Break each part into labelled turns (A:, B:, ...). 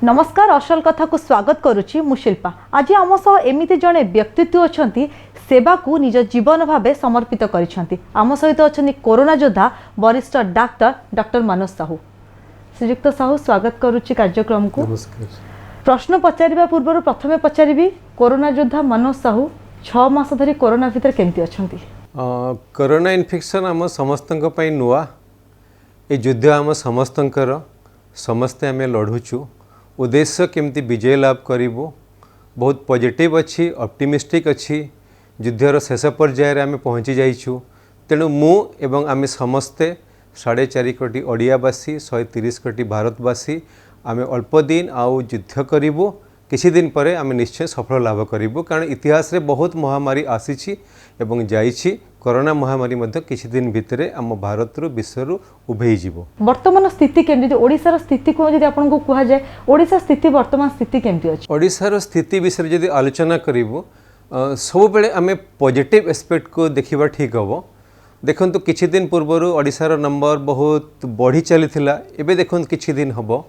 A: नमस्कार असल कथा को स्वागत करुच्ची मु शिल्पा। आज आम सह एमती जड़े व्यक्तित्व अच्छा सेवा को निज जीवन भाव समर्पित कर आम सहित अच्छा कोरोना योद्धा वरिष्ठ डाक्टर डॉक्टर मनोज साहू। श्रीयुक्त साहू स्वागत करुच्ची कार्यक्रम को। प्रश्न पचार पूर्व प्रथम पचारि कोरोना योद्धा मनोज साहू 6 मास धरी कोरोना भितर केमती अच्छा?
B: कोरोना इन्फेक्शन आम समस्त नुआ ये युद्ध आम समस्तंकर समस्ते आम लड़ुचु उद्देश्य केमती विजय लाभ करूँ बहुत पॉजिटिव अच्छी ऑप्टिमिस्टिक अच्छी युद्धर शेष पर्यायर आम पहुँची जाइछु। तेणु मु एवं आम समस्ते 4.5 कोटी ओडियावासी 130 कोटी भारतवासी आम अल्प दिन आउ युद्ध करूँ किसी दिन पर आम निश्चय सफल लाभ करूँ कारण इतिहास रे बहुत महामारी आसी एवं जाइछि। कोरोना महामारी मध्य किसी दिन भितर आम भारत रु विश्व रु उभे जीवो।
A: वर्तमान स्थिति केमती ओडिसा स्थिति को जदि आपन को कहा जाए ओडिसा स्थिति वर्तमान स्थिति केमती अछि? ओडिसा
B: स्थिति विषय जदि आलोचना करिवो सब बेले आम पॉजिटिव एस्पेक्ट को देखिबा ठीक हबो। देखंतु किछि दिन पूर्वर ओडिसा नंबर बहुत बढ़ी चलीथिला एबे देखंतु किछि दिन हबो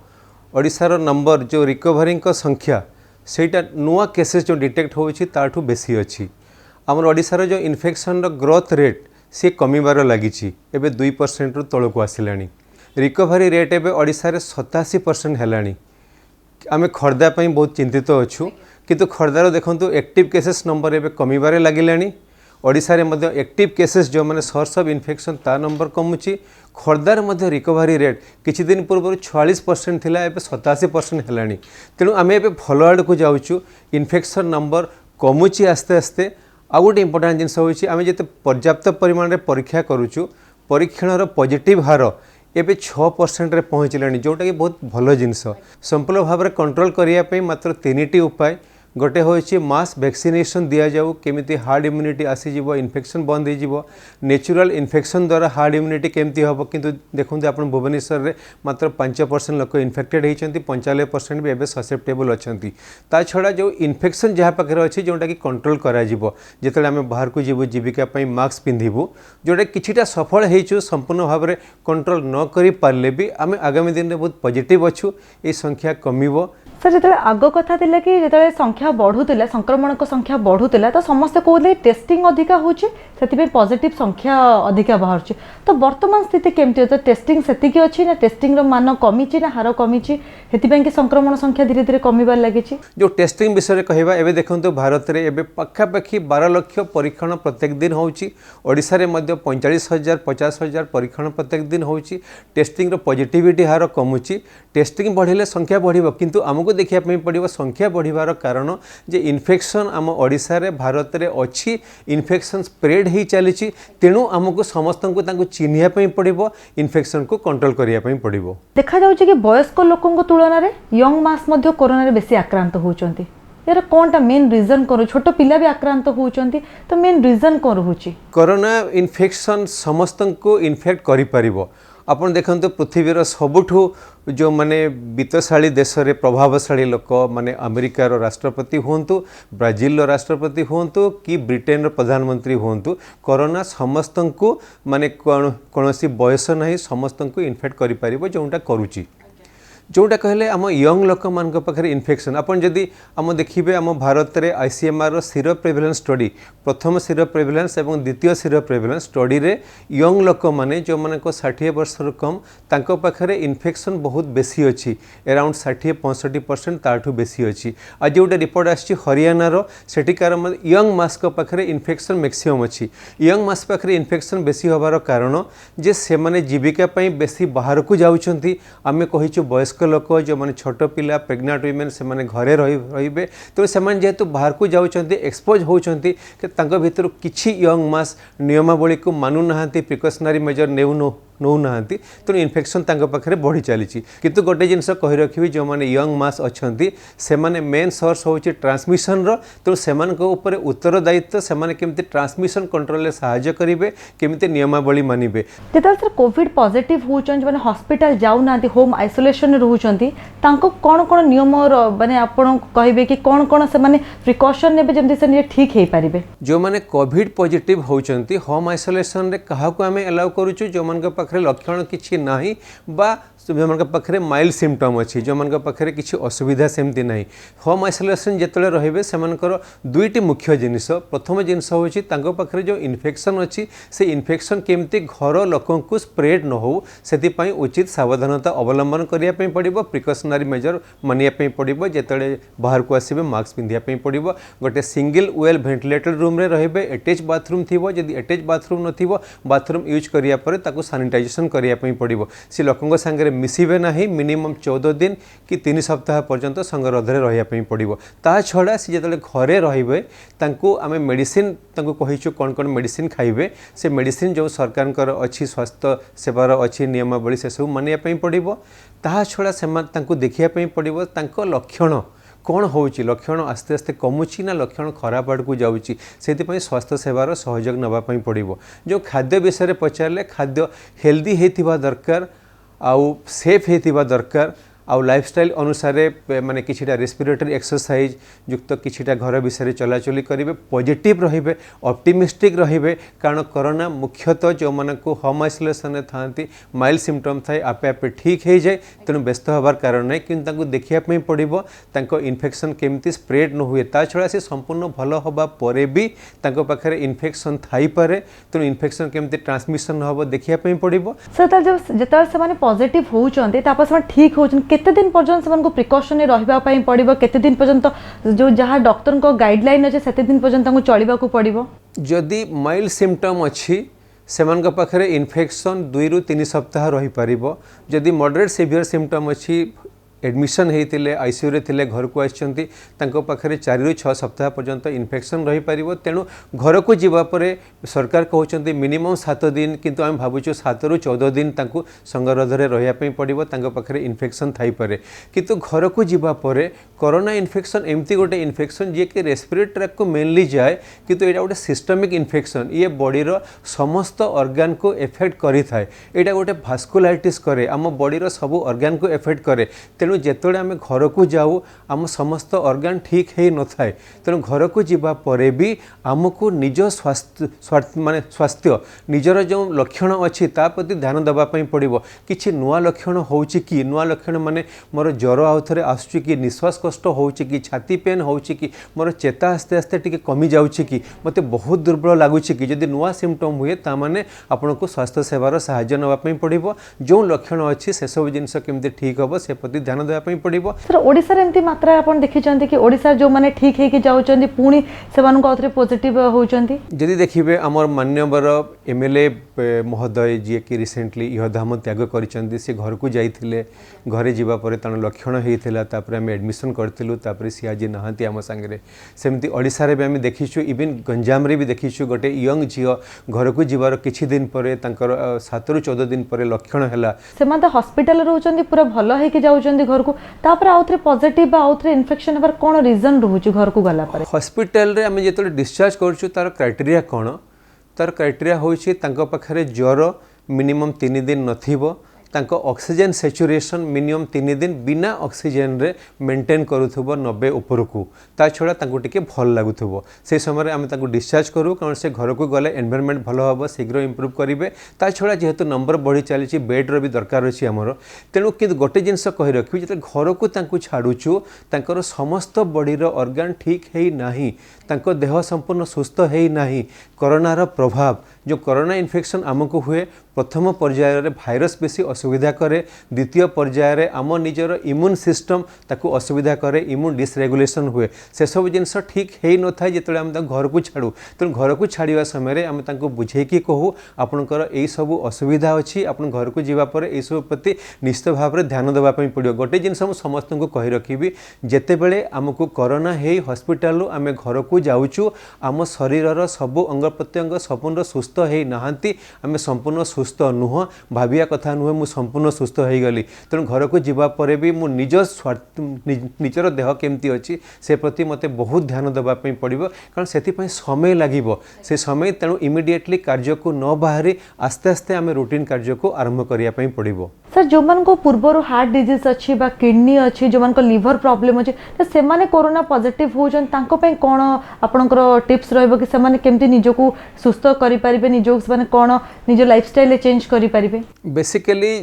B: ओडिसा नंबर जो रिकवरी संख्या सेटा नुआ केसेस जो डिटेक्ट होछि ताठू बेसी अछि। आमर ओडिसा जो इन्फेक्शन ग्रोथ रेट सी कमिबार लगी एबे 2% रु तल को आसिलानी। रिकवरी रेट एबे ओडिसा रे 87% हेलानी। आमे खर्दा पई बहुत चिंतित अछु किंतु खर्दार देखंतु एक्टिव केसेस नंबर एबे कमिबार लागिलानी। ओडिसा रे मध्य एक्टिव केसेस जो माने सोर्स ऑफ इन्फेक्शन ता नंबर कमुची। खर्दार मध्य रिकवरी रेट किछि दिन पूर्व 46% थिला एबे 87% हेलानी। तेणु आमे एबे भलो आड़ को जाउछु इन्फेक्शन नंबर कमुची आस्ते आस्ते। आ गोटे इम्पोर्टाट जिनस होछि आमे जते पर्याप्त परिमाण रे परीक्षा करूछु परीक्षणर पॉजिटिव हार एबे 6% रे पहुँचलानी जोटा कि बहुत भलो जिनस। संपूर्ण भाव में कंट्रोल करिया पई मात्र 3टी उपाय गोटे होछि मास वैक्सीनेशन दिया जाऊ केमिति हार्ड इम्यूनिटी आसीजिवो इन्फेक्शन बंद हो नेचुरल इन्फेक्शन द्वारा हार्ड इम्यूनिटी केमती हम किंतु देखते आपन भुवनेश्वर रे मात्र 5% लोक इन्फेक्टेड होती 95% भी एबे ससेप्टेबल अछंती। ता छड़ा जो इन्फेक्शन जहाँ पाखे अच्छी जोटा कि कंट्रोल करा जिवो जेते आम बाहर को जीवु जीविका पई मास्क पिंधिबु जोटा किछिटा सफल हेचु संपूर्ण भाव में कंट्रोल न करि पारले भी आम आगामी दिन में बहुत पॉजिटिव अच्छु ये संख्या कमिवो।
A: सर जो आग कथा थिला कि जो संख्या बढ़ुला संक्रमण को संख्या बढ़ुला तो समस्ते कहते टेस्टिंग अधिका होती पॉजिटिव संख्या अधिका बाहर तो वर्तमान स्थिति केमती तो टेस्टिंग सेतिक अच्छी ना टेस्टिंग मान कमी ना हार कमी कि संक्रमण संख्या धीरे धीरे कमिबार लगी।
B: जो टेस्टिंग विषय कहवा एबे देखंतु भारत रे एबे पखापाखि 12 लाख परीक्षण प्रत्येक दिन होउची। ओडिसा रे मध्य 45,000 50,000 परीक्षण प्रत्येक दिन होउची। टेस्टिंग रो पॉजिटिविटी हार कमुची। टेस्टिंग बढ़िले संख्या बढ़िबो किंतु हमको देखिया पई पड़िबो संख्या बढ़िबार कारण जे इन्फेक्शन आम ओडिसा रे भारत रे अछि इन्फेक्शन स्प्रेड ही चली तेणु आमको समस्त को चिन्हिया पई पड़िबो इन्फेक्शन को कंट्रोल करिया पई पड़िबो।
A: देखा जाउछि कि वयस्क लोकन तुलन में यंग मास मध्य कोरोना रे बेसी आक्रांत होउचंती यार कोनटा मेन रीजन करू छोट पिला भी आक्रांत होउचंती तो मेन रीजन कोन रहूची? कोरोना
B: इन्फेक्शन समस्त को इन्फेक्ट करि परिबो। आपन देखंतु पृथ्वीर सबुठू जो माने वित्तशाली देश रे प्रभावशाली लोक माने अमेरिकार राष्ट्रपति हुंतु ब्राजिल राष्ट्रपति हुंतु कि ब्रिटेन प्रधानमंत्री हुंतु कोरोना समस्त को माने कौनसी बयस नहीं समस्त को इन्फेक्ट करि परिबो जोंटा करूची। जोटा कहले आम यंग लोक मान पाखे इन्फेक्शन आपन जदि आम देखिए आम भारत रे आईसीएमआर सीरो प्रेवलेंस स्टडी प्रथम सीरो प्रेवलेंस एवं द्वितीय सीरो प्रेवलेंस स्टडी रे यंग लोक माने जो मान को 60 वर्ष कम तांको पाखे इन्फेक्शन बहुत बेसी अच्छी अराउंड 60-65% ताठू बेसी अच्छी। आज जो रिपोर्ट आछि हरियाणा रो सेठिकार यंग मास को पाखे इन्फेक्शन मैक्सिमम अच्छी। यंग मास पाखे इन्फेक्शन बेसी होबार कारण जे से माने जीविका पई बेसी बाहर को जाउछंती। आमे कहिछु वयस्क लोक जो माने छोट पिला प्रेग्नेंट वुमेन से माने घरे रहिबे तो से जेहेतु बाहर को जाउछंती एक्सपोज होउछंती कि तांको भितर किछि यंग मास नियमावली को मानु नाहांती प्रिकॉशनरी मेजर नौ नाहांती तो इन्फेक्शन तांको पाखरे बढ़ी चली किंतु गोटे जिनस कहि रखिबी जो माने यंग मास अछंती से माने मेन सोर्स होछि ट्रांसमिशन रो तो सेमान को ऊपर उत्तरदायित्व से माने केमते ट्रांसमिशन कंट्रोल ले सहायता करिवे केमते नियमावली मानिबे।
A: जेतल सर कोविड पॉजिटिव होउछन माने हॉस्पिटल जाउ नांती होम आइसोलेशन रहउछंती तांको कोन नियम माने आपण कहिबे कि कोन से माने प्रिकॉशन नेबे जेमते से ठीक हे परिबे?
B: जो माने कोविड पॉजिटिव होउछंती होम आइसोलेशन रे कहा को हमें अलाउ करूछु जो मन के पाखरे लक्षण किछि नाही बा जो पाखे माइल्ड सिम्पटम अच्छी जो मान पाखे किसी असुविधा सेमती ना होम आइसोलेशन जिते रे से दुईटी मुख्य जिनिस प्रथम जिनस हूँ पाखे जो इन्फेक्शन अच्छी से इन्फेक्शन केमती घर लोक स्प्रेड न हो से उचित सावधानता अवलंबन करने पड़ो प्रिकसनारी मेजर मानिया पड़ो जिते बाहर को आसवे मास्क पिंधापी पड़ो गोटे सिंगल वेल भेंटिलेटेड रूम रे रहिबे अटैच बाथरूम थी जदि अटैच बाथरूम नथिबो बाथरूम यूज करिया परे ताको सैनिटाइजेशन करिया पड़ो सी लोकों सांगे मिसिबे नाही मिनिमम 14 दिन कि 3 सप्ताह पर्यंत संगरोधरे रहिया पड़ो ता छड़ा सी जिते घरे रहिबे तांको आमे मेडिसिन तांको कहिछु कोन कोन मेडिसिन खाइबे से मेडिसिन जो सरकार अच्छी स्वास्थ्य सेवार अच्छी नियमावली से सब मानिया पड़ो ता छड़ा से तांको देखिया पड़ो तांको लक्षण कौन हो लक्षण आस्ते आस्ते कमुची ना लक्षण खराब आड़ को जाऊँगी से स्वास्थ्य सेवार सहयोग नापी पड़ो जो खाद्य विषय पचारे खाद्य हेल्दी होता दरकार आउ सेफ होता दरकार आउ लाइफस्टाइल अनुसार माने किछिटा रेस्पिरेटरी एक्सरसाइज युक्त किछिटा घर विषय चलाचली करेंगे पॉजिटिव रहिबे ऑप्टिमिस्टिक रहिबे कारण कोरोना मुख्यतः जो मानक होम आइसोलेशन था माइल्ड सिम्पटम थाए आपे आपे ठीक हो जाए तेणु व्यस्त हबार कारण नहीं कि देखिया पड़ो तांको इन्फेक्शन केमती स्प्रेड न हुए ता छड़ा से संपूर्ण भल हवा परे भी तांको पाखरे इन्फेक्शन थाई पारे तेणु इन्फेक्शन केमती ट्रांसमिशन न हो देखिया पड़ो
A: सर जो से पॉजिटिव होती ठीक हो केते दिन पर्यंत से प्रिकॉशन रहिबा पई पड़िबो केते दिन पर्यंत जो जहाँ डॉक्टर को गाइडलाइन अच्छे सेते दिन पर्यंत चलवा पड़िबो
B: जदि माइल्ड सिम्पटम अच्छी सेमान पाखरे इन्फेक्शन 2 ରୁ 3 सप्ताह रही पारिबो जदि मॉडरेट सिवियर सिम्पटम अच्छी एडमिशन होते आईसीयू रे थिले घर को आछंती तांको पाखरे 4 ରୁ 6 सप्ताह पर्यंत इन्फेक्शन रही पारिबो तेणु घर को जीवा परे सरकार कहउछंती मिनिमम 7 दिन किंतु आम भाबुछु 7 ରୁ 14 दिन तांको संगरोधरे रहिया पई पड़िबो तांको पाखरे इन्फेक्शन थाई पारे किंतु घर को जीवा परे कोरोना इन्फेक्शन एमती गोटे इन्फेक्शन जे कि रेस्पिरेटरी ट्रैक को मेनली जाए किंतु एटा गोटे सिस्टमिक इन्फेक्शन ये बॉडीर समस्त ऑर्गन को एफेक्ट करि थाए एटा गोटे भास्कुलाइटिस करे आम बॉडीर सब ऑर्गन को एफेक्ट करे तेणु जेतोड़े आम घर को जाऊ आम समस्त ऑर्गन ठीक है न थाए तेणु घर को जीवा परे भी आमको निज स्वास्थ्य माने स्वास्थ्य निजर जो लक्षण अच्छी ता प्रति ध्यान देवाई पड़ो किसी नुआ लक्षण हो कि नुआ लक्षण माने मोर ज्वर आउ थे आसुची कि निश्वास कष्ट हो कि छाती पेन हो कि मोर चेता आस्ते आस्ते टिके कमी जाउची कि मते बहुत दुर्बल लगुच कि जदि नुआ सिम्पटम हुए तामाने आपनको स्वास्थ्य सेवार साहाय्य नापी पड़ो जो लक्षण अच्छी से सब जिनस केमती ठीक हम से प्रति ध्यान देवाई पड़ो
A: सर ओडिसा रे एमती मात्रा आपण देखि कि ओडिसा जो माने ठीक है कि जाउचंदी पुणी सेवान को आउथरे पॉजिटिव होउचंदी जदि
B: देखिबे हमर मान्यवर एमएलए महोदय जी कि रिसेंटली इहधाम त्याग करिसंदी से घर को जाइथिले घरे जीवा परे तान लक्षण हेइथिला तापर हम एडमिशन करथिलु तापर सी आज नहांती आम संगे सेमती ओडिसा रे भी हम देखिछु इवन गंजाम रे भी देखिछु गोटे यंग झियो घर को जीवार किछि दिन परे तांकर 7 ରୁ 14 दिन परे लक्षण हैला
A: से माते हॉस्पिटल रहउचंदी पूरा भलो है कि जाउचंदी घर को तापर आउथरे पॉजिटिव बा आउथरे इन्फेक्शन हबार कोन रीजन रहउची घर को गला परे
B: हॉस्पिटल रे हम जेतले डिस्चार्ज करछु तार क्राइटेरिया कोन तार क्राइटेरिया होछि तांको पाखरे ज्वर मिनिमम 3 दिन नथिबो तांको ऑक्सीजन सैचुरेशन मिनिमम 3 दिन बिना ऑक्सीजन रे मेंटेन करूथबो 90 ऊपर को ता छड़ा तांको टिके भल लागुथबो से समय हम तांको डिस्चार्ज करू कारण से घर को गले एनवायरनमेंट भलो हबो शीघ्र इंप्रूव करिवे ता छड़ा जेहेतु नंबर बढ़ी चली बेड रो भी दरकार अछि हमरो तेनु कि गोटे जिंस कहि रखि जते घर को तांको छाडुछु तांकर समस्त बॉडी रो ऑर्गन ठीक हेई नाही तांको देह संपूर्ण सुस्थ हेई नाही कोरोना रो प्रभाव जो कोरोना इन्फेक्शन आमको हुए प्रथम पर्याय रे भाइरस बेसी असुविधा करे द्वितीय पर्याय रे आम निजर इम्यून सिस्टम ताकू असुविधा करे इम्यून डिसरेगुलेशन हुए से सब जिनस ठीक है न था जिते आम घर को छाड़ू तेणु घर को छाड़ा समय आम बुझेकी कहू आपणकर यही सब असुविधा अच्छी आप घर को जावापर यही सब प्रति निश्चित भाव में ध्यान देवाई पड़ो गोटे जिनस मुझे समस्त को कही रखी जिते बड़े आमको कोरोना है हॉस्पिटल आम घर को जाऊँ आम शरीर सब अंग प्रत्यंग संपूर्ण सुस्थ है नहांती आम संपूर्ण सुस्थ नुह भाविया कथा नुहे मुझे संपूर्ण सुस्थ हो गली तेणु घर को जावापर भी मु निज निजर देह केमती अच्छी से प्रति मत बहुत ध्यान देवाई पड़ो कारण से समय लगे से समय तेणु इमिडिएटली कार्य को न बाहरी आस्ते आस्ते आम रूटीन कार्य को आरंभ करने पड़ो
A: सर जो मान को पूर्वर हार्ट डिजीज अच्छी बा किडनी अच्छी जो मान को लिवर प्रॉब्लम अच्छी तो से माने कोरोना पॉजिटिव होजन तांको पे कोन आपनकर टिप्स रहबो कि से माने केमती निजो को सुस्थ करि परिबे निजो से माने कोन निजो लाइफस्टाइल चेंज करि परिबे
B: बेसिकली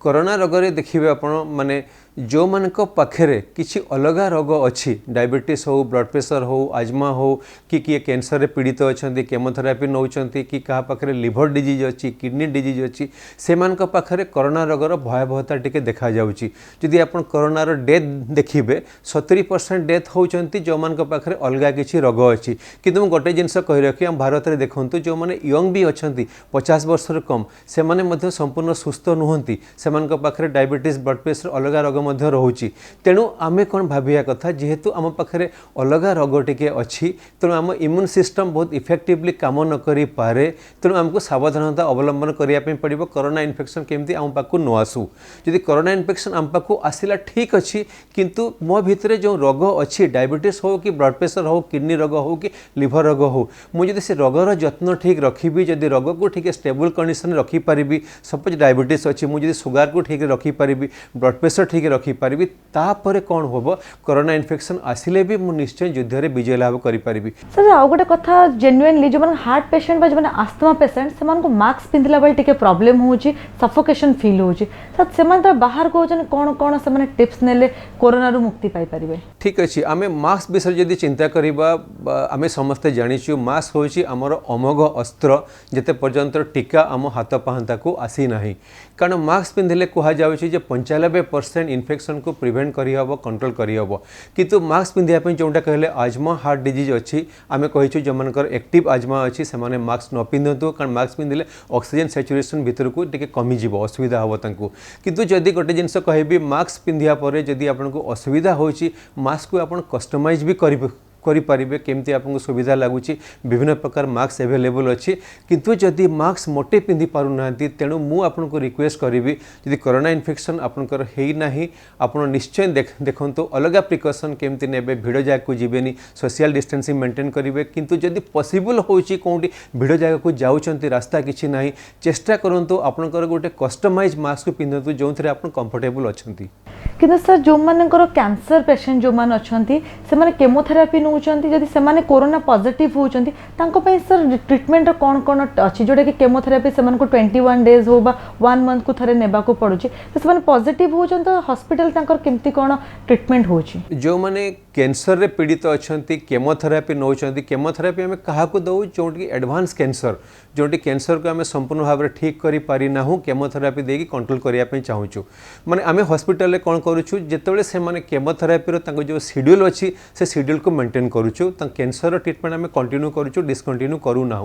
B: कोरोना रोग देखिए आपण माने जो मानक पाखरे किसी अलग रोग अच्छी डायबिटीज हो ब्लड प्रेशर हो आजमा हो कि किए कैंसर रे पीड़ित अच्छा केमोथेरापी नौकरी कि क्या पाखे लिवर डिजीज अच्छी किडनी डिजीज अच्छी से पाखे कोरोना रोगर भयावहता टी देखा जाउची जदि आप कोरोनार डेथ देखिए 70% डेथ होती जो मान पाखे अलग किसी रोग अच्छी किंतु गोटे जिनस कही रखी आम भारत में देखूँ जो मैंने यंग भी अच्छा 50 वर्ष कम से संपूर्ण सुस्थ नुहति से पाखे डायबिटीज ब्लड प्रेशर अलग रोग रोचे तेणु आमे कौन भाविया कथा जेहेतु आम पाखे अलग रोग टे अच्छी तेणु आम इम्यून सिस्टम बहुत इफेक्टिवली काम न करि पारे तेणु आमको सावधानता अवलंबन करने पड़ो कोरोना इन्फेक्शन केमती आम पाक न आसू जदि कोरोना इन्फेक्शन आम पाक आसला ठीक अच्छी किंतु मो भितर जो रोग अच्छी डायबिटीज हो कि ब्लड प्रेशर हो किडनी रोग हो कि लिवर रोग हो मुझे से रोगर जत्न ठीक रखी जदि रोग को ठीक स्टेबल कंडीशन रखिपारि सपोज डायबिटीज अच्छी मुझे सुगार को ठीक रखिपारि ब्लड प्रेशर ठीक रखिपारि तापर कौन हम कोरोना इन्फेक्शन आसिले भी मुझे निश्चय युद्ध में विजय लाभ करि
A: सर आउ गोटे कथा जेन्युइनली जो हार्ट पेशेंट बा जो आस्थमा पेशेंट से मास्क पिंधला बेले टिके प्रॉब्लम होची सफोकेशन फील होची सर से बाहर को कौन कौन से टिप्स नेले कोरोना रु मुक्ति पाई परिबे
B: ठीक अच्छे आम मास्क विषय जदि चिंता करवा आम समस्ते जाचु मास्क होची आमर अमोघ अस्त्र जिते पर्यंत टीका आम हाथ पाहंता को आसी ना कारण मास्क पिंधिले कहुच्छे 95% इन्फेक्शन को प्रिवेंट करहब कंट्रोल करहब किंतु मास्क पिंधापी जोटा कहले आजमा हार्ट डिजीज अच्छी आम कहीचु जो मनकर एक्टिव आजमा अच्छी से मास्क न पिंधतु कारण मास्क पिंधिले ऑक्सीजन सैचुरेशन भीतर को टिके कमिज असुविधा हम तांको किंतु जदि गोटे जिनस कहबी मास्क पिंधिया पर जदि आपको असुविधा होची मास्क को आप कस्टमाइज भी करें केमती आपको सुविधा लगुच विभिन्न प्रकार मास्क एवेलेबल अच्छी किंतु जदि मास्क मोटे पिंधि पारना तेणु मु आपको रिक्वेस्ट करी जदि कोरोना इन्फेक्शन आपंकर होना आप निश्चय देखो अलग प्रिकसन केमती ने भिड़ जगह को जीवेनि सोशल डिस्टेंसिंग मेंटेन करेंगे किंतु जदि पॉसिबल होची कौटी भिड़ जगह को जाऊँच रास्ता किसी ना चेष्टा करूँ आपंकर गोटे कस्टमाइज मास्क पिंधतु जो थे आप कंफर्टेबल अच्छा
A: किंतु सर जो मानकर कैंसर पेशेंट जो मान अच्छा से केमोथेरापी नौकरी जदि से कोरोना पॉजिटिव होती सर ट्रिटमेंट कौन कौन अच्छी जोटा कि केमोथेरापी से 21 डेज हो 1 मंथ को थरे नेबा को पड़ुची तो से पॉजिटिव होचन तो हॉस्पिटल केमती कौन ट्रिटमेंट होची जो
B: माने कैंसर रे पीड़ित अच्छा केमोथेरापी नौकरी केमोथेरापी आम क्या दऊ जो एडवांस कैंसर जोटी कैंसर को आम संपूर्ण भाव में ठीक कर पारि ना केमोथेरापी देकी कंट्रोल करने चाहूँ माने आम हॉस्पिटल रे कौन करूँ जिते से केमोथेरापी जो शेड्यूल अच्छी से शेड्यूल को मेंटेन करूँ कैंसर ट्रिटमेंट आम कंटिन्यू करूँ डिस्कंटिन्यू करूना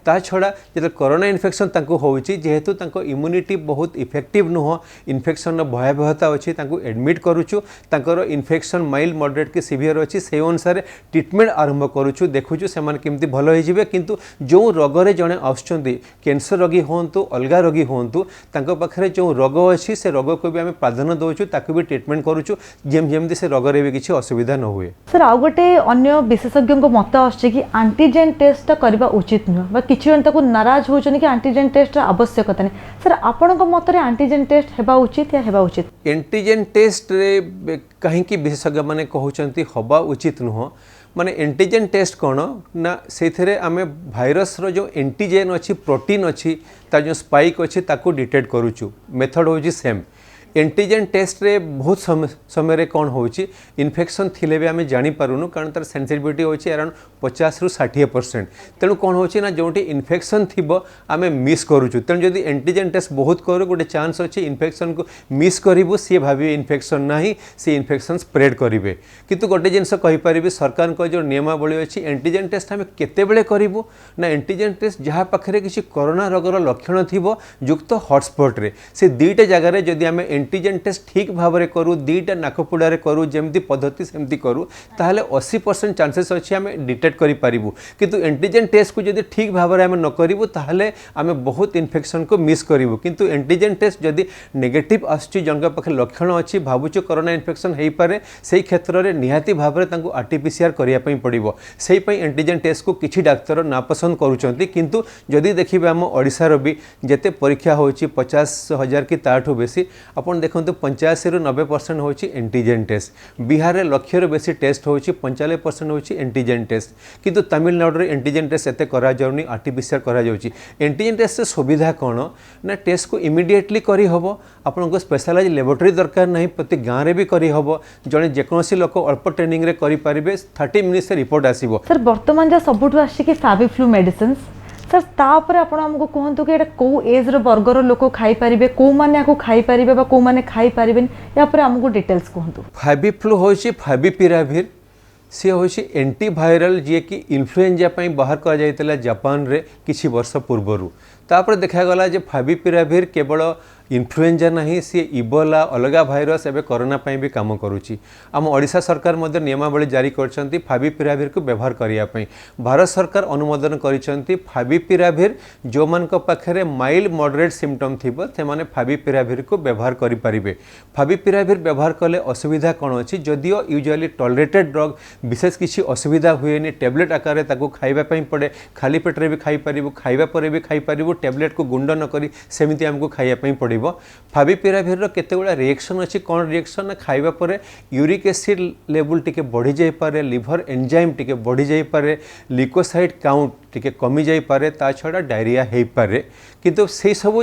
B: ता छड़ा जो कोरोना इन्फेक्शन होची जेहेतु इम्यूनिटी बहुत इफेक्टिव नुह इन्फेक्शन भयावहता अच्छी एडमिट करूँ इन्फेक्शन माइल्ड मॉडरेट की सीवियर अच्छी से अनुसार ट्रिटमेंट आरंभ करूँ देखुँ से केमती भल हो किंतु जो रोगरे जड़े आसुँच कैंसर रोगी हूँ अलग रोगी हूँ पाखे जो रोग अच्छी से रोग को भी आम प्राधान्य दौचु ताकू भी ट्रिटमेंट करूँ जमी से रोगरे भी किसी असुविधा न हुए
A: सर आउ गोटे अन्य विशेषज्ञ मत आछे कि एंटीजेन टेस्ट करबा उचित नुह किछि जन ताको नाराज होचन कि एंटीजेन टेस्ट आवश्यकता नहीं सर आपनक मत रे एंटीजेन टेस्ट हेबा उचित या हेबा उचित
B: एंटीजेन टेस्ट रे कहीं विशेषज्ञ माने कहउचंती हबा उचित नुह माने एंटीजेन टेस्ट कौन ना से आम भाइरस रो जो एंटीजेन अच्छी प्रोटीन अच्छी तार जो स्पाइक अच्छी ताको डिटेक्ट करूचु मेथड होची सेम एंटीजेन टेस्ट रे बहुत समय कौन होची इन्फेक्शन थिले भी आम जानीपारूनु कारण तार सेंसिटिविटी होची अराउंड 50 ରୁ 60% तेणु कौन होची ना जोटी इन्फेक्शन थिबो आम मिस करूचु तेणु जदि एंटीजेन टेस्ट बहुत करू गोटे चांस अच्छी इन्फेक्शन को मिस करूँ सी भावे इन्फेक्शन ना सी इन्फेक्शन स्प्रेड करेंगे किंतु गोटे जिनस कहीपर सरकार को जो नियमावली अच्छी एंटीजेन टेस्ट आम केतेबेले करूँ ना एंटीजेन टेस्ट जहाँ पाखे किसी कोरोना रोगर लक्षण थी युक्त हॉटस्पॉट से दुईटा जगार जदि आम एंटीजेन टेस्ट ठीक भाव में करूँ दुईटा नाकपुड़ा करूँ जमती पद्धति सेमती करूँ ताहले 80% चांसेस अच्छी आम डिटेक्ट करूँ किंतु एंटीजेन टेस्ट को जदि ठीक भाव में आम न करूँ ताहले आम बहुत इन्फेक्शन को मिस करूँ किंतु एंटीजेन टेस्ट जदि नेगेटिव आसुची जन पाखे लक्षण अच्छी भावुँ कोरोना इन्फेक्शन हो पारे से क्षेत्र में निहाती भाव में आरटीपीसीआर करने पड़ो से एंटीजेन टेस्ट को किसी डाक्तर नापसंद करुँच किंतु जदि देखिए आम ओडिशार भी जिते परीक्षा होची 50,000 कि ताठू बेसी आप आपन देखो 85 ରୁ 90% होची एंटीजन टेस्ट। बिहार रे लक्ष्य बेसी टेस्ट होची 95% होची एंटीजन टेस्ट, किंतु तमिलनाडु रे एंटीजन टेस्ट एते करा जाउनी, आर्टिफिशियल करा जाउची। एंटीजन टेस्ट से सुविधा कौन ना टेस्ट को इमिडिएटली करी हबो, आपन को स्पेशलाइज लेबोरेटरी दरकार नहीं, प्रति गाँव रे भी करी हबो, जने जेकोसी लोक अल्प ट्रेनिंग रे करी परिबे, 30 मिनिट्स से रिपोर्ट आसीबो।
A: सर वर्तमान जा सबुठ आछि कि फैबिफ्लू मेडिसिन सर तापर आपण हमको कहतु कि को एज रो वर्गर लोक खाई परिबे, को माने आको खाई परिबे बा को माने खाई परिबेन, या पर हमको डिटेल्स कहतु।
B: फैबिफ्लू होची फैबिपिराविर, सी होची एंटीवायरल जे कि इन्फ्लुएंजा पई बाहर करा जायतला जापान रे किछि वर्ष पूर्वरु। तापर देखा गला जे फैबिपिराविर केवल इन्फ्लुएंजा नहीं, सी इबोला अलगा भाइरस एवं कोरोना पाई भी काम करुच्ची। आम ओडिशा सरकार मध्य नियमावली जारी करछंती फैबिपिराविर को व्यवहार करिया पई। भारत सरकार अनुमोदन करिसंती फैबिपिराविर जो मान को पाखरे माइल्ड मॉडरेट सिम्पटम थिबो से माने फैबिपिराविर को व्यवहार करि परिबे। फैबिपिराविर व्यवहार कले असुविधा कोन अछि, जदियो यूजुअली टॉलरेटेड ड्रग विशेष किछि असुविधा हुएनी, टैबलेट आकार रे ताको खाइबा पई पड़े, खाली पेट रे भी खाइ परिबो, खाइबा परे भी खाइ परिबो, टैबलेट को गुंड न करी सेमिति हमको खाइया पई पड़े। फैबिपिराविर केते गुड़ा रिएक्शन अच्छी, कौन रिएक्शन ना खाइबा परे यूरिक एसिड लेवल टिके बढ़ी जाई पारे, लिवर एंजाइम टिके बढ़ी जाई पारे, लिकोसाइड काउंट टिके कमी जाई पारे, ता छड़ा डायरिया हेई पारे। किंतु से सब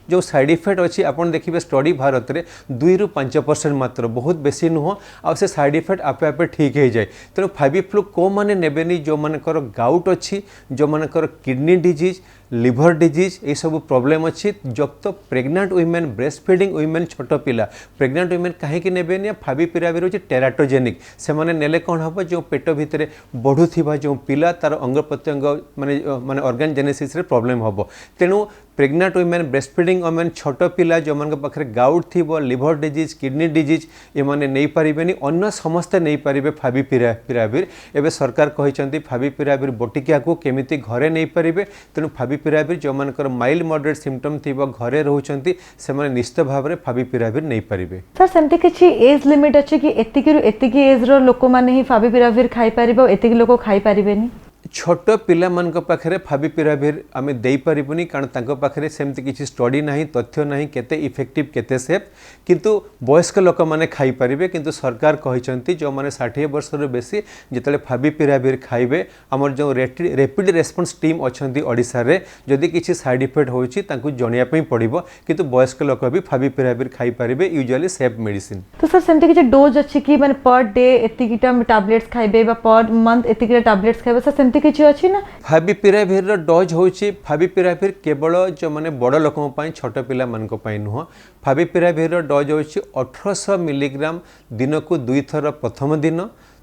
B: जो साइड इफेक्ट अच्छी आपन देखिबे स्टडी भारत रे 2 ରୁ 5% मात्र, बहुत बेसी नुह, आ से साइड इफेक्ट आपे आपे ठीक हो जाए। तेणु फैबिफ्लू को माने नेबेनी जो मानकर गाउट अच्छी, जो मानकर किडनी डिजीज, लिवर डिजीज ये सब प्रॉब्लम अच्छी। जब तो pregnant women, breast feeding women, छोट पिला प्रेग्नेंट वुमेन कहीं नेबेनी, फैबिपिराविर होची टेराटोजेनिक, से माने नेले कौन हम जो पेट भितर बढ़ुवा जो पिला तार अंग प्रत्यंग माने माने ऑर्गन जेनेसिस रे प्रॉब्लम हम। तेणु pregnant women, breast feeding women, छोट पिला जो मान पाखे गाउट थी, लिवर डिजीज, किडनी डिजीज ये माने नहीं पारिबेनी, अन्य समस्ते नहीं पारिबे फैबिपिराविर। एबे सरकार कहिसंती फैबिपिराविर बटिका को केमिति घरे नहीं पारिबे। तेणु फैबिपिराविर जो मानकर माइल्ड मॉडरेट सिम्पटम थी घरे रहउचंती से माने निश्चित भाव में फैबिपिराविर नहीं पारिबे।
A: सर सेमती किछि एज लिमिट अछि कि एतिकी एज रो लोक माने ही फैबिपिराविर खाई पारिबो, एतिकी लोक खाई पारिबेनी?
B: छोट पिला मान पाखे फैबिपिराविर आमे देई परिबुनी, कारण तांको पाखे सेमती किछि स्टडी नाही, तथ्य नाही केते इफेक्टिव केते सेफ, किंतु वयस्क लोक माने खाई परिबे। किंतु सरकार कहिसंती जो माने 60 वर्ष रो बेसी जेतले फैबिपिराविर खाइबे, हमर जो रैपिड रेस्पॉन्स टीम अछंती ओडिसा रे, जदि किछि साइड इफेक्ट होछि तांको जणिया पई पड़िबो, किंतु वयस्क लोक भी फैबिपिराविर खाई परिबे, यूजुअली सेफ मेडिसिन।
A: तो सर सेमती किछि डोज अछि कि माने पर डे एतिकीटा टैबलेट्स खाइबे बा पर मंथ एतिकीटा टैबलेट्स खाइबे, सर सेमती किछि अछि ना?
B: फैबिपिराविर रो डोज होछि, फैबिपिराविर केवल जो माने बड़ लोकन पई, छोट पिला मानक पई नुह। फैबिपिराविर रो डोज होछि 1800 मिलीग्राम दिन को 2 थर प्रथम दिन,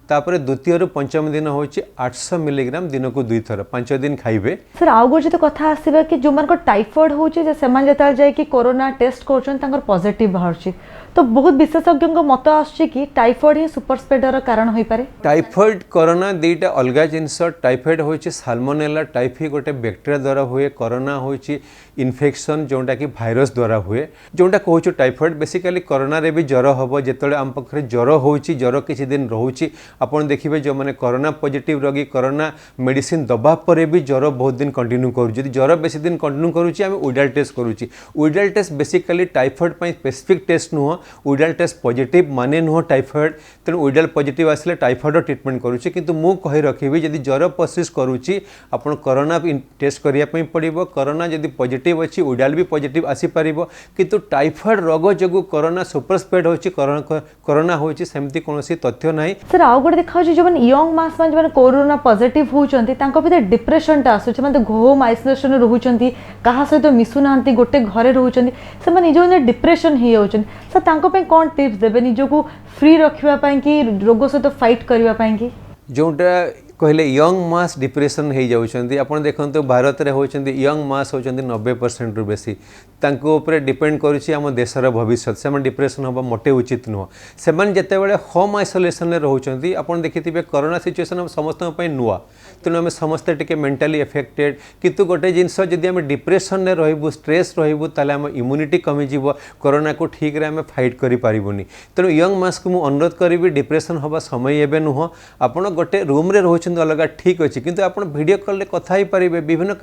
B: तापर द्वितीय रु पंचम दिन होछि 800 मिलीग्राम दिन को 2 थर 5 दिन खाइबे।
A: सर आउ गोटे तो कथा आसीबा कि जो मानक टाइफॉइड होछि जे समान जता जाय कि कोरोना टेस्ट करछन तांकर पॉजिटिव बाहरछि, तो बहुत विशेषज्ञ मत आछि कि टाइफॉइड ही सुपर स्प्रेडर कारण होई पारे।
B: टाइफॉइड कोरोना दुईटा अलग जिनस। टाइफॉइड होछि साल्मोनेला टाइफी गोटे बैक्टेरिया द्वारा हुए, कोरोना होछि इन्फेक्शन जोटा कि भाइरस द्वारा हुए, जोटा कहूँ टाइफॉइड। बेसिकली कोरोना रे भी ज्वर हम, जिते आम पाखे ज्वर होछि, ज्वर किछि दिन रोचे, आपन देखिए जो मैंने कोरोना पॉजिटिव रोगी कोरोना मेडिसिन दबा पर भी ज्वर बहुत दिन कंटिन्यू करूँ। ज्वर बेसी दिन कंटिन्यू करुच्ची आम उइडाल टेस्ट करुच्ची। उइडाल टेस्ट बेसिकली टाइफॉइड पर स्पेसिफिक टेस्ट नुह, उइडाल टेस्ट पॉजिटिव माने नुह टाइफॉइड। तेणु उइडाल पॉजिटिव आसिले टाइफॉइड ट्रिटमेंट करुच्ची, किंतु मु कहि रखिबि जदि ज्वर परसिस्ट करुच्ची आपन कोरोना टेस्ट करिया पई पड़िबो। कोरोना जदि पॉजिटिव अछि उइडाल भी पॉजिटिव आसी परिबो, किंतु टाइफॉइड रोग जगु कोरोना सुपर स्प्रेड होछि, कोरोना होछि सेमति कोनोसी तथ्य नाही।
A: सर आउ गोटे देखा जो यंग मास मान जो कोरोना पॉजिटिव होचंती तांको भीतर डिप्रेशन टा आसुछ, माने होम आइसोलेशन रहउचंती, कहा सहित मिसु नांती, गोटे घरे रहउचंती, से माने जो डिप्रेशन ही होचंती। सर तांको पे कोन टिप्स देबे निजो को फ्री रखिबा पई कि रोग सहित फाइट करिबा पई कि? जोटा
B: कहले यंग मास डिप्रेशन हो जाउछंती। आपण देखंतु भारत रे होचंती यंग मास होचंती 90% रु बेसी। तांको ऊपर डिपेंड करूछि हम देशर भविष्य। से डिप्रेशन होबा मोटे उचित नुह। से जते बेले होम आइसोलेशन रे रहउछंती, आपण देखिथिबे कोरोना सिचुएशन समस्त पई नुआ, तेणु आम समस्ते टिके मेंटली एफेक्टेड। किंतु गोटे जिनस जदि आम डिप्रेशन रे रहबु, स्ट्रेस रहबु, ताले आम इम्यूनिटी कमी जीवो, कोरोना को ठीक रे आम फाइट करि पारिबुनी। तेणु यंग मास को मु अनुरोध करिवि डिप्रेशन होबा समय एबे नुह। आपण गोटे रूम रे रहउछ कहते अलग ठीक अच्छे किंतु आप वीडियो कॉल कथा ही पारे विभिन्न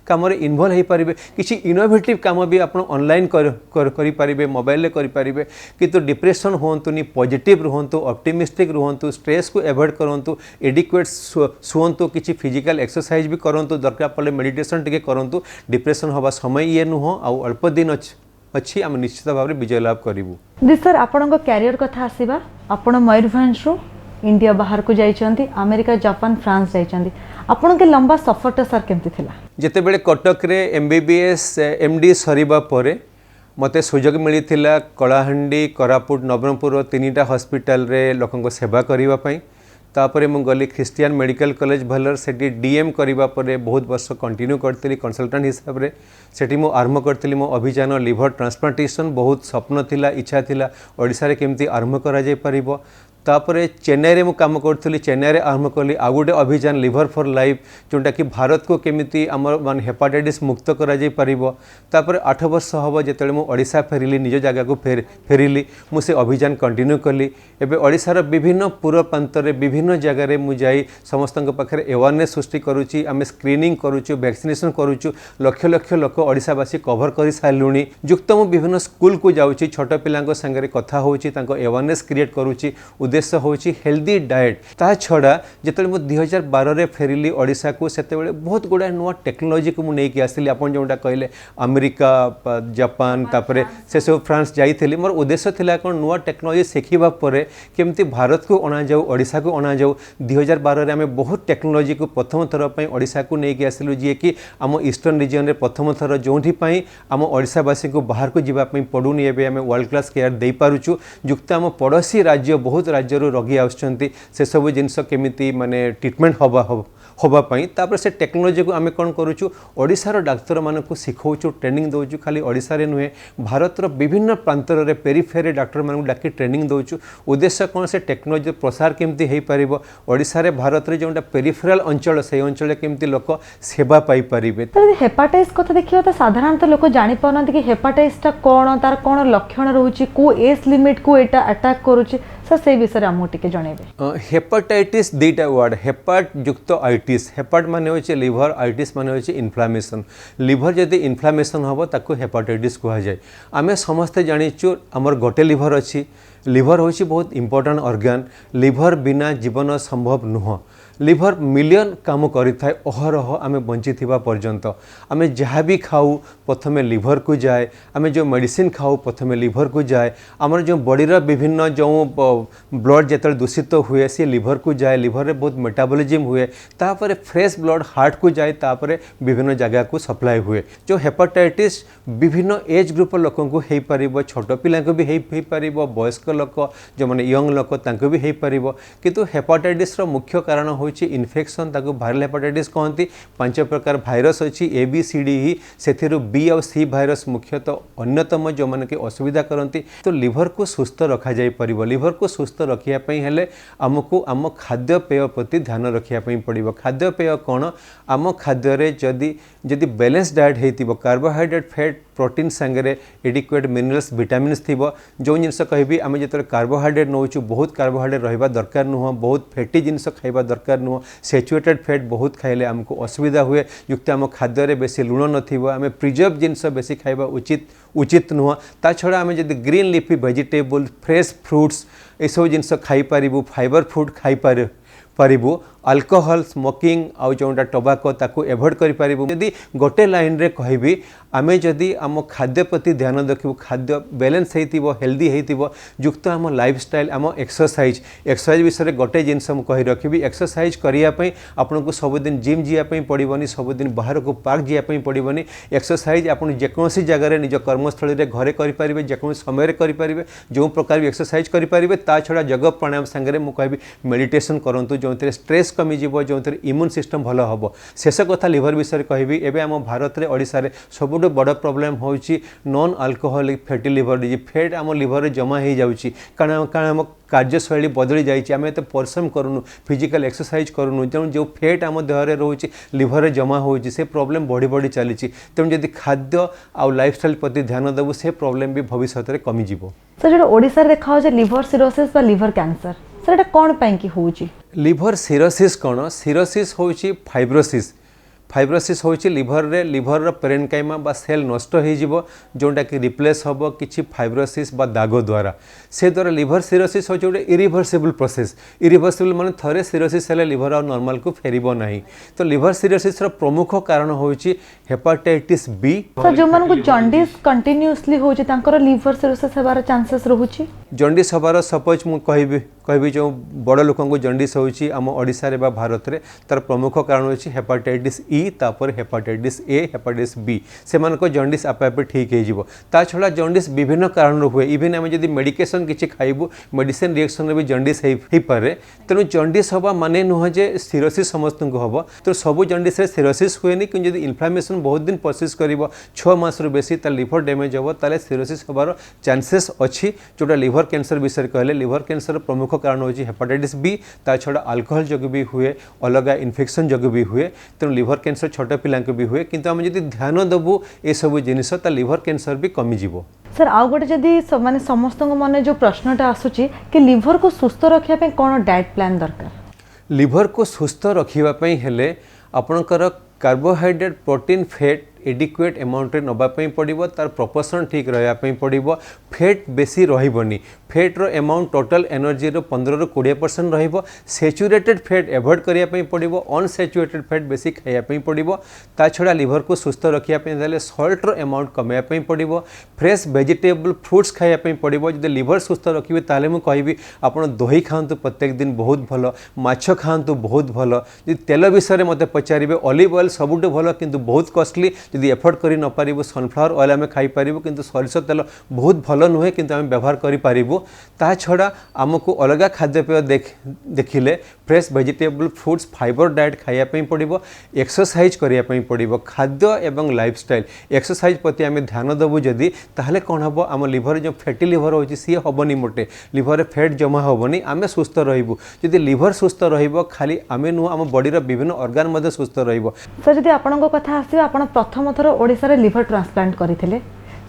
B: काम इनवल्व हो पारे किसी इनोवेटिव काम भी आप ऑनलाइन करें मोबाइल करें किंतु डिप्रेशन होंतुनी पॉजिटिव रुहतु ऑप्टिमिस्टिक रुहतु स्ट्रेस को एवॉइड करूँ एडिक्वेट शुंतु किसी फिजिकल एक्सरसाइज भी करूँ दरकार पड़े मेडिटेशन टे करूँ डिप्रेशन हवा समय ये नुह आउ अल्प दिन अच्छी आम निश्चित भाव में विजय लाभ करूँ।
A: जी सर आपण कैरियर कथा आसवा आपण मयूरभंज इंडिया बाहर को जाइछंती अमेरिका जापान फ्रांस जाइछंती आपण के लंबा सफर सर केमती थिला
B: जेते बेले कटक रे MBBS MD सरीबा परे मते सुजोग मिली कलाहांडी कोरापुट नवरंगपुर तीनटा हॉस्पिटल रे लोकंको सेवा करिवा पई तापरे मु गली क्रिस्टियन मेडिकल कॉलेज भलर सेठी DM करिवा परे बहुत वर्ष कंटिन्यू करतली कंसल्टेंट हिसाब रे सेठी मु आरंभ करतली मो अभियान लिवर ट्रांसप्लांटेशन बहुत स्वप्न थिला इच्छा थिला ओडिसा रे केमती आरंभ करा जाय परिबो तापरे चेन्नई रे मु काम करथली चेन्नई रे आरंभ कली आ गोटे अभियान लिवर फॉर लाइफ जोटा कि भारत को केमिति आमर मान हेपाटाइटिस मुक्त करा जाय परिबो तापरे 8 वर्ष हबो जेतेले मु ओडिसा फेरिली निज जगह को फेरिली मु से अभियान कंटिन्यू कली एबे ओडिसा रो विभिन्न पूर्व प्रांत रे विभिन्न जगह रे मु जाई समस्तक पाखरे अवेयरनेस सृष्टि करूची आमे स्क्रीनिंग करूछु वैक्सीनेशन करूछु लक्ष लक्ष लोक ओडिसावासी कवर करि सालुनी जुक्त मु विभिन्न स्कूल को जाउची छोट पिलांको संगे कथा होउची तांको अवेयरनेस क्रिएट करूची उद्देश्य होची हेल्दी डाएट ता छड़ा जेतले मु 2012 रे फेरिली ओडिसा को सेते बेले बहुत गुडा नुवा टेक्नोलॉजी को मु नै कि आसिली आपन जोंटा कहले अमेरिका जापान तापरे से सब फ्रांस जाईथिली मोर उद्देश्य थिला कोन नुवा टेक्नोलॉजी सिखिबा परे केमती भारत को अना जाऊ ओडिसा को अना जाऊ 2012 रे हमें बहुत टेक्नोलॉजी को प्रथम थर पई ओडिसा को नै कि आसिलु जे कि आम ईस्टर्न रीजन रे प्रथम थर जोंठी पई आम ओडिसावासी को बाहर को जिबा पई पडुनी एबे हमें वर्ल्ड क्लास केयर देई पारुछु जुक्त आम पड़ोसी राज्य बहुत राज्य रोगी आउछंती से सब जिनस केमिति माने ट्रीटमेंट होबापी तापर से टेक्नोलॉजी को आम कौन करूँ ओडिशार डाक्तर मानक शिखौचु ट्रेनिंग दौचु खाली ओडिशा रे नुहे भारत विभिन्न प्रांतर रे पेरिफेरी डाक्तर मानक डाकी ट्रेनिंग दौचु उद्देश्य कौन से टेक्नोलॉजी प्रसार केमती हो पार ओडिशा रे भारत रे जोटा पेरिफेराल अंचल से अंचल केमती लोक सेवा पाई परिबे।
A: हेपाटाइटिस कथा देखियो त साधारणतः लोक जानि पाउनथि कि हेपाटाइटिस ता कोन तार कोन लक्षण रहउची को एज लिमिट को एटा अटैक करूची सर से विषय आमको टिके जणेबे।
B: हेपाटाइटिस दुईटा वर्ड हेपाट युक्त आइटिस हेपाट माने होचे लिवर आइटिस माने होचे इन्फ्लामेशन लिवर जदि इन्फ्लामेशन हबो ताको हेपाटाइटिस कहा जाय। आमे समस्त जानिचु हमर गोटे लिवर अछि लिवर होची बहुत इंपोर्टेंट ऑर्गन लिवर बिना जीवन संभव नुह लिवर मिलियन काम करिथाय अहरह आमे बंची थिबा पर्यंत आमे जहाँ भी खाऊ प्रथमे लिवर को जाए आमे जो मेडिसिन खाऊ प्रथमे लिवर को जाए आमर जो बॉडी रा विभिन्न जो ब्लड जेतल दूषित हुए सी लिवर को जाए लिवर रे बहुत मेटाबॉलिज्म हुए तापर फ्रेश ब्लड हार्ट को जाए तापर विभिन्न जगह को सप्लाई हुए जो हेपाटाइटिस विभिन्न एज ग्रुप लोक को हो पार छोट पिला भी हो पार वयस्क लोक जो माने यंग लोक तांको भी हो पार किंतु हेपाटाइटिस रो मुख्य कारण होची इन्फेक्शन ताको वायरल हेपाटाइटिस कहती 5 प्रकार भाइरस अच्छी ABCD ही से बी और सी भाइरस मुख्यतः अन्यतम जो मैंने कि असुविधा करती तो लिवर को सुस्थ रखा जाई परिबो लिवर को सुस्थ रखिया पई हेले हमको आम खाद्य पेय प्रति ध्यान रखिया पई पड़िबो खाद्य पेय कौन आम खाद्य रे जदि बैलेंस डाइट हेतिबो कार्बोहाइड्रेट फैट प्रोटीन संगे एडिक्वेट मिनरल्स विटामिन्स थिबो जो जिनस कहबी आम जो कार्बोहाइड्रेट नौचु बहुत कार्बोहाइड्रेट रहिबा दरकार नुह बहुत फैटी जिनस खाइबा दरकार नुह सैचुरेटेड फैट बहुत खाइले आमको असुविधा हुए युक्त आम खाद्य रे बेसी लुण नथिबो आम प्रिजर्व जिनस बेसी खाइबा उचित नुह ता छड़ा आम जदि green leafy vegetable fresh fruits ए सब जिनस खाई पारिबु फाइबर फूड खाई पारिबु अल्कोहल स्मोकिंग आउ जोटा टोबाको ताकू एवॉइड करि पारिबु यदि गोटे लाइन रे कहबी आमे जदि आम खाद्य प्रति ध्यान रखिबु खाद्य बैलेंस हेतिबो हेल्दी हेतिबो युक्त आम लाइफस्टाइल आम एक्सरसाइज विषय गोटे जिनस मु कहि रखिबी एक्सरसाइज करिया पई आपनको सबदिन जिम जिया पई पड़िबनी सबदिन बाहर को पार्क जिया पई पड़िबनी एक्सरसाइज आपन जेकोसी जगह रे निज कर्मस्थली रे घरे करि पारिबे जेकोसी समय रे करि पारिबे जो प्रकार भी एक्सरसाइज करि पारिबे ता छडा जग प्राणायाम संगे मु कहबी मेडिटेशन करंतु जोंतरे स्ट्रेस कमिजी जो इम्यून सिस्टम भल हम शेष कथा लिवर विषय कहबी एबे आम भारत रे ओडिसा रे सबुठ बड़ प्रॉब्लम होची non alcoholic fatty liver disease fat आम लिवर रे जमा हो जाउची कारण आम कार्यशैली बदली जाइए आम एत परिश्रम करूँ फिजिकल एक्सरसाइज करूँ तेणु जो फैट आम देहरे रोचे लिवर रे जमा होची से प्रॉब्लम बढ़ी बढ़ी चली तेणु जदि खाद्य आउ लाइफस्टाइल प्रति ध्यान देबू से प्रॉब्लम भी भविष्य में कमिजिवो।
A: सर जो ओडिसा रे देखा लिवर सिरोसिस बा लिवर कैंसर सर कौन पाई कि होची
B: लिभर सिरोसिस कौन सिरोसिस होची फाइब्रोसिस फाइब्रोसिस होची लिभर रे लिभर पेरेनकाइमा बा सेल नष्ट हो जोटा कि रिप्लेस हम किसी फाइब्रोसिस बा दाग द्वारा से द्वारा लिभर सिरोसिस हो गोटे इरिभर्सिबल प्रोसेस इरिभर्सिबल माने थरे सिरोसिस हेले लिभर आ नॉर्मल को फेरिबो नहीं तो लिभर सिरोसिस रो प्रमुख कारण होची हेपाटाइटिस बी।
A: सर जो मन को जॉन्डिस कंटिन्यूअसली होची तांकर लिवर सिरोसिस हेबार चांसेस रहूची
B: जॉन्डिस हबार सपोज मु कहबी जो बड़ लोक जॉन्डिस होची आम ओडिसा रे बा भारत रे तार प्रमुख कारण होची हेपाटाइटिस ई तापर हेपाटाइटिस ए हेपाटाइटिस बी से मान को जॉन्डिस आपे आपे ठीक हो जिवो ता छडा जॉन्डिस विभिन्न कारण हुए इवन आम जदि मेडिकेशन किछि खाइबु मेडिसिन रिएक्शन रे भी जॉन्डिस हे पारे तेनु जॉन्डिस हबा माने नुह जे सिरोसिस समस्त को हबो तो सब जॉन्डिस रे सिरोसिस हुएनी कि जदि इन्फ्लेमेशन बहुत दिन परसिस्ट करिवो 6 मास रो बेसी ता लिवर डैमेज हबो ताले सिरोसिस हबार चांसेस अछि जोटा लिवर कैंसर विषय कहले लिवर कैंसर प्रमुख कारण होची हेपाटाइटिस बी ता छडा अल्कोहल जग भी हुए अलग इन्फेक्शन जग भी हुए तेणु लिवर कैंसर छोट पिला भी हुए किंतु आम जदि ध्यान देबू ए सब जिनिस ता लिवर कैंसर भी कमी जीवो।
A: सर आउ गोटे जदि माने समस्त मन जो प्रश्नटा आसुची कि लिवर को सुस्थ रखिया पे कोन डाइट प्लान दरकार
B: लिवर को सुस्थ रखिबा पई हेले आपनकर carbohydrate protein fat adequate amount नवाई पड़ो तार प्रपोर्शन ठीक रही पड़ो फैट बेसी रही फैट रो अमाउंट टोटल एनर्जी रो 15 ରୁ 20% रहिबो सैचुरेटेड फैट एवॉइड करिया पई पड़िबो अनसैचुरेटेड फैट बेसी खाइया पई पड़िबो ता छडा लिवर को सुस्थ रखिया पई देले सॉल्ट रो अमाउंट कमाया पई पड़िबो फ्रेश वेजिटेबल फ्रूट्स खाइया पई पड़िबो जदि लिवर सुस्थ रखिबे ताले मु कहबी आपण दही खांतु प्रत्येक दिन बहुत भलो माछ खांतु बहुत भलो जदि तेल विषय रे मते पचारिबे ऑलिव ऑयल सबुटो भलो किंतु बहुत कॉस्टली जदि एफोर्ड करि न पारिबो सनफ्लावर ऑयल आमे खाई पारिबो किंतु सरिष तेल बहुत भलो नुहे किंतु आमे व्यवहार करि पारिबो ता छड़ा आमको अलग खाद्यपेय देखिले fresh vegetable fruits fibre diet खाइया पई पड़िबो एक्सरसाइज करिया पई पड़िबो खाद्य एवं लाइफस्टाइल एक्सरसाइज प्रति आमे ध्यान देबु जदि ताहले कोन हबो आम लिवर जो फैटी लिवर होची सी हबनी मोटे लिवर रे फैट जमा हबनी आमे सुस्थ रहिबु जदि लिवर सुस्थ रहिबो खाली आमे नु आम बॉडी रो विभिन्न ऑर्गन मध्ये सुस्थ रहिबो।
A: सर जदि आपनको कथा आसी आपण प्रथम थर ओडिसा रे लिवर ट्रांसप्लांट करिथिले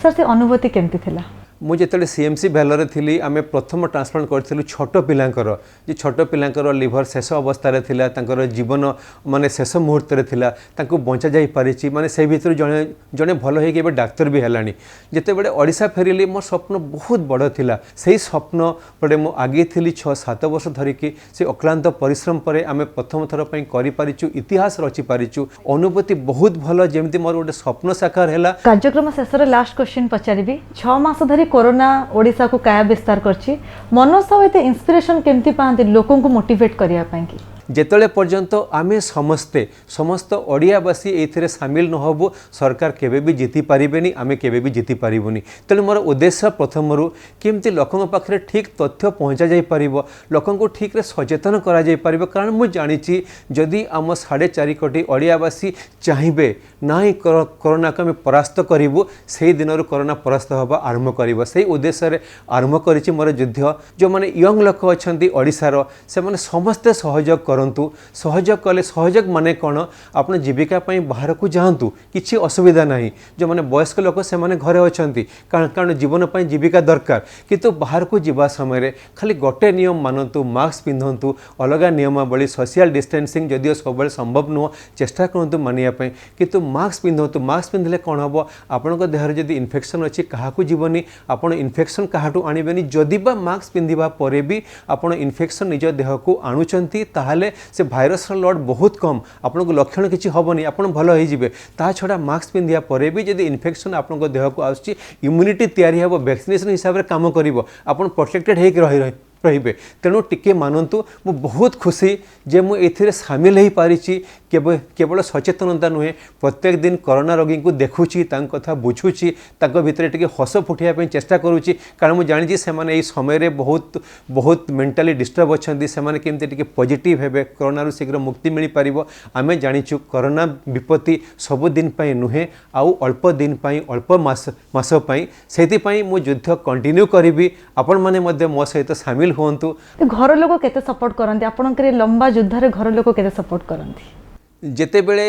A: सर से अनुभूति केमती थिला
B: मुझे सीएमसी भेलर थी आम प्रथम ट्रांसप्लांट करूँ छोट पिलांकर जे छोट पिलांकर लिवर शेष अवस्था थिला तांकर जीवन माने शेष मुहूर्त थिला तांको बंचा जाई पारिछि माने से भीतर जने जने भल होई के डाक्तर भी हेलानी जेते बेले ओडिशा फेरिली मोर स्वप्न बहुत बड़ थिला सेही स्वप्न पड़े मु आगे थी 6-7 वर्ष धरिकी से अक्लांत परिश्रम पर आम प्रथम थर पई करि पारिछु इतिहास रचि पारिछु अनुभूति बहुत भल जेमती मोर गोटे स्वप्न साकार हैला।
A: कार्यक्रम शेष रे लास्ट क्वेश्चन पचारिबी 6 मास धरि कोरोना ओडिशा को काया विस्तार करछि मनसा एते इंस्पिरेशन केमती पांती लोकों को मोटिवेट करिया पई कि
B: जेतले पर्यंत आमे समस्त ओडियावासी एथिरे सामिल नहबु सरकार केबे भी जीति पारिबेनी आमे केबे भी जीति पारिबोनी तेणु मोर उद्देश्य प्रथमरु केमती लोकन पाखरे ठीक तथ्य पहुंचा जाई पारिबो लोकन को ठीक रे सचेतन करा जाई पारिबो कारण मु जानिछि जदि आम 4.5 कोटी ओडियावासी चाहिबे नाही कोरोना को आमे परास्त करिवु सेही दिनरु कोरोना परास्त हबा आरंभ करिवो सेही उद्देश्य रे आरंभ करिछि मोर युद्ध जो माने यंग लोक अछंती ओडिसा रो से माने समस्त सहयोग करंतु सहयोग कले सहयोग माने कोन आपण जीविका पई बाहर को जांतु किछि असुविधा नाही जो माने वयस्क लोक से माने घरे अछंती कारण जीवन पई जीविका दरकार किंतु बाहर को जीवा समय रे खाली गोटे नियम मानंतु मास्क पिंधंतु अलगा नियमावली सोशल डिस्टेंसिंग जदियो सबले संभव नुह चेष्टा करंतु मानिया पई किंतु मास्क पिंधंतु मास्क पिंधले कोन हबो आपनक देहर जदि इन्फेक्शन अछि काहाकू जीवनी आपण इन्फेक्शन काहाटू आनिबेनी जदि बा मास्क पिंधिबा परे भी आपण इन्फेक्शन निज देह को आणुचंती ताहाले से भाइरस लोड बहुत कम आपनको लक्षण किछि हबनी आपण भलो होई जिवे ता छडा मास्क पिंधिया परे भी जदि इन्फेक्शन आपनको देह को आछि इम्यूनिटी तयारी हबो वैक्सीनेशन हिसाब रे काम करिवो आपण प्रोटेक्टेड हे रही रहिबे तेणु टिके मानंतु मु बहुत खुशी जे मु एथिरे शामिल हो पारिछि केवल सचेतनता नुहे प्रत्येक दिन कोरोना रोगी को देखुछि तांक कथा बुझुछि तांक भितरे टिके हस फुटिया पे चेष्टा करूछि कारण मु जानि से माने एई समय रे बहुत मेंटली डिस्टर्ब अछंती से माने केमते टिके पॉजिटिव हेबे कोरोना रु शीघ्र मुक्ति मिली पारिबो आमे जानिछु कोरोना विपत्ति सब दिन पई नुहे आउ अल्प दिन पई अल्प मास पई सेति पई मु युद्ध कंटिन्यू करिवि आपण माने मध्ये मो सहित शामिल होंतु
A: घर लोक केते सपोर्ट करंती आपन के लंबा युद्ध रे घर लोक केते सपोर्ट करंती
B: जेते बेले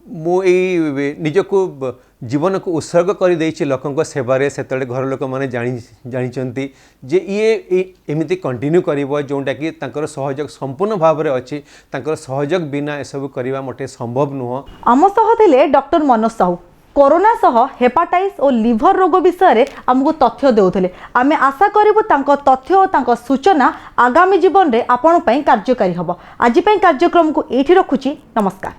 B: निजको जीवन को उत्सर्ग कर देछि लोकंक सेवारे सेतले घर लोक माने जानिचंती जे ये एमिति कंटिन्यू करिवो जोंटा कि तांकर सहयोग संपूर्ण भाव रे अछि तांकर सहयोग बिना ए सब करिवा मोटे संभव नुह।
A: आम सह थिले डॉक्टर मनोज साहू कोरोना सह हेपाटाइटिस और लिभर रोग विषय रे हमको तथ्य देउथले। आमे आशा करिवु तांको तथ्य और तांको सूचना आगामी जीवन रे आपण पई कार्यकारी हबो। आज पई कार्यक्रम को एठी रखुची। नमस्कार।